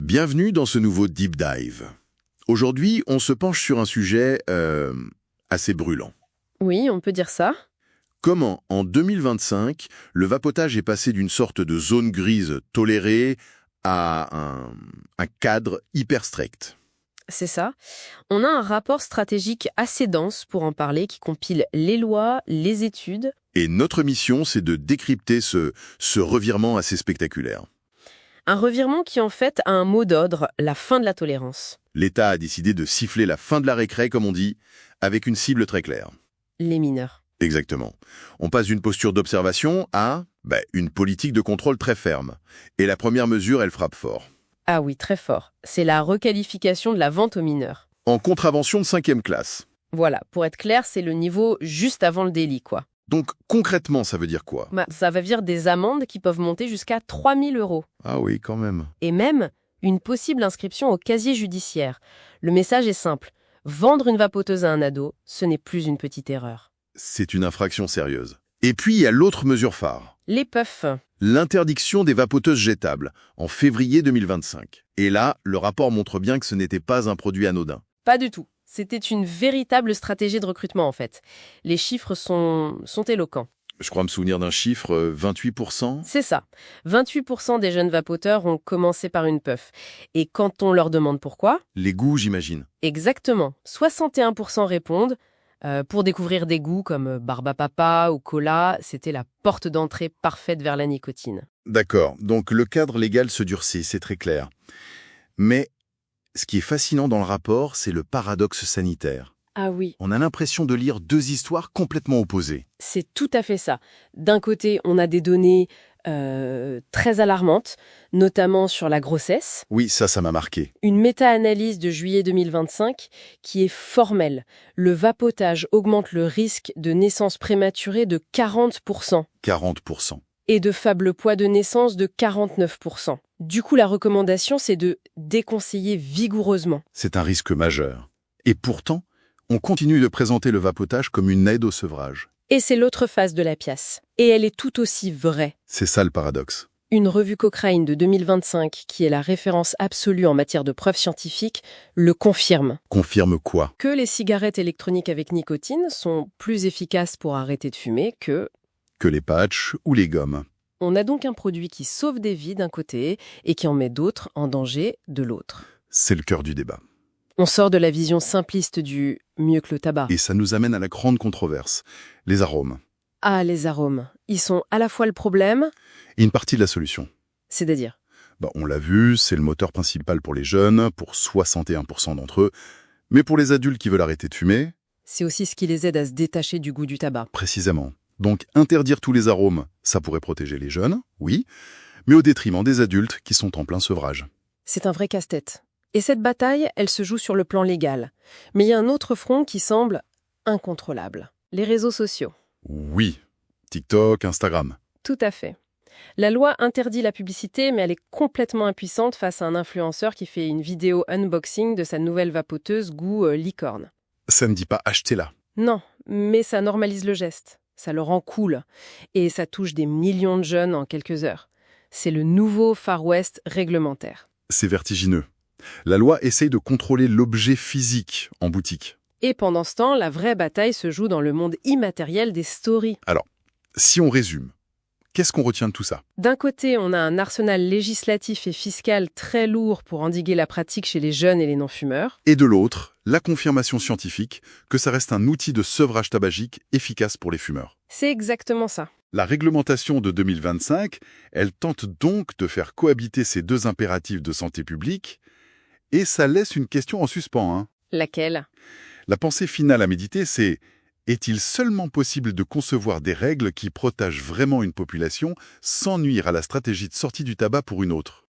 Bienvenue dans ce nouveau Deep Dive. Aujourd'hui, on se penche sur un sujet assez brûlant. Oui, on peut dire ça. Comment, en 2025, le vapotage est passé d'une sorte de zone grise tolérée à un cadre hyper strict? C'est ça. On a un rapport stratégique assez dense pour en parler qui compile les lois, les études. Et notre mission, c'est de décrypter ce revirement assez spectaculaire. Un revirement qui en fait a un mot d'ordre, la fin de la tolérance. L'État a décidé de siffler la fin de la récré, comme on dit, avec une cible très claire. Les mineurs. Exactement. On passe d'une posture d'observation à une politique de contrôle très ferme. Et la première mesure, elle frappe fort. Ah oui, très fort. C'est la requalification de la vente aux mineurs. En contravention de 5e classe. Voilà, pour être clair, c'est le niveau juste avant le délit, quoi. Donc concrètement, ça veut dire quoi? Ça va dire des amendes qui peuvent monter jusqu'à 3 000 €. Ah oui, quand même. Et même une possible inscription au casier judiciaire. Le message est simple. Vendre une vapoteuse à un ado, ce n'est plus une petite erreur. C'est une infraction sérieuse. Et puis, il y a l'autre mesure phare. Les puffs. L'interdiction des vapoteuses jetables, en février 2025. Et là, le rapport montre bien que ce n'était pas un produit anodin. Pas du tout. C'était une véritable stratégie de recrutement, en fait. Les chiffres sont éloquents. Je crois me souvenir d'un chiffre, 28%. C'est ça. 28% des jeunes vapoteurs ont commencé par une puff. Et quand on leur demande pourquoi, Les goûts, j'imagine. exactement, 61% répondent pour découvrir des goûts comme barbe à papa ou cola, c'était la porte d'entrée parfaite vers la nicotine. D'accord, donc le cadre légal se durcit, c'est très clair. Mais ce qui est fascinant dans le rapport, c'est le paradoxe sanitaire. Ah oui. On a l'impression de lire deux histoires complètement opposées. C'est tout à fait ça. D'un côté, on a des données très alarmantes, notamment sur la grossesse. Oui, ça m'a marqué. Une méta-analyse de juillet 2025 qui est formelle. Le vapotage augmente le risque de naissance prématurée de 40% 40%. et de faible poids de naissance de 49%. Du coup, la recommandation, c'est de déconseiller vigoureusement. C'est un risque majeur. Et pourtant, on continue de présenter le vapotage comme une aide au sevrage. Et c'est l'autre face de la pièce. Et elle est tout aussi vraie. C'est ça le paradoxe. Une revue Cochrane de 2025, qui est la référence absolue en matière de preuves scientifiques, le confirme. Confirme quoi? Que les cigarettes électroniques avec nicotine sont plus efficaces pour arrêter de fumer que... Que les patchs ou les gommes. On a donc un produit qui sauve des vies d'un côté et qui en met d'autres en danger de l'autre. C'est le cœur du débat. On sort de la vision simpliste du mieux que le tabac. Et ça nous amène à la grande controverse. Les arômes. Ah, les arômes. Ils sont à la fois le problème, Et une partie de la solution. c'est-à-dire... On l'a vu, c'est le moteur principal pour les jeunes, pour 61% d'entre eux. Mais pour les adultes qui veulent arrêter de fumer, C'est aussi ce qui les aide à se détacher du goût du tabac. précisément. Donc interdire tous les arômes, ça pourrait protéger les jeunes, oui, mais au détriment des adultes qui sont en plein sevrage. C'est un vrai casse-tête. Et cette bataille, elle se joue sur le plan légal. Mais il y a un autre front qui semble incontrôlable. Les réseaux sociaux. Oui, TikTok, Instagram. Tout à fait. La loi interdit la publicité, mais elle est complètement impuissante face à un influenceur qui fait une vidéo unboxing de sa nouvelle vapoteuse goût licorne. Ça ne dit pas achetez-la. Non, mais ça normalise le geste. Ça le rend cool. Et ça touche des millions de jeunes en quelques heures. C'est le nouveau Far West réglementaire. C'est vertigineux. La loi essaye de contrôler l'objet physique en boutique. Et pendant ce temps, la vraie bataille se joue dans le monde immatériel des stories. Si on résume, qu'est-ce qu'on retient de tout ça? D'un côté, on a un arsenal législatif et fiscal très lourd pour endiguer la pratique chez les jeunes et les non-fumeurs. Et de l'autre, la confirmation scientifique que ça reste un outil de sevrage tabagique efficace pour les fumeurs. C'est exactement ça. La réglementation de 2025, elle tente donc de faire cohabiter ces deux impératifs de santé publique, et ça laisse une question en suspens. Laquelle? La pensée finale à méditer, c'est: est-il seulement possible de concevoir des règles qui protègent vraiment une population sans nuire à la stratégie de sortie du tabac pour une autre?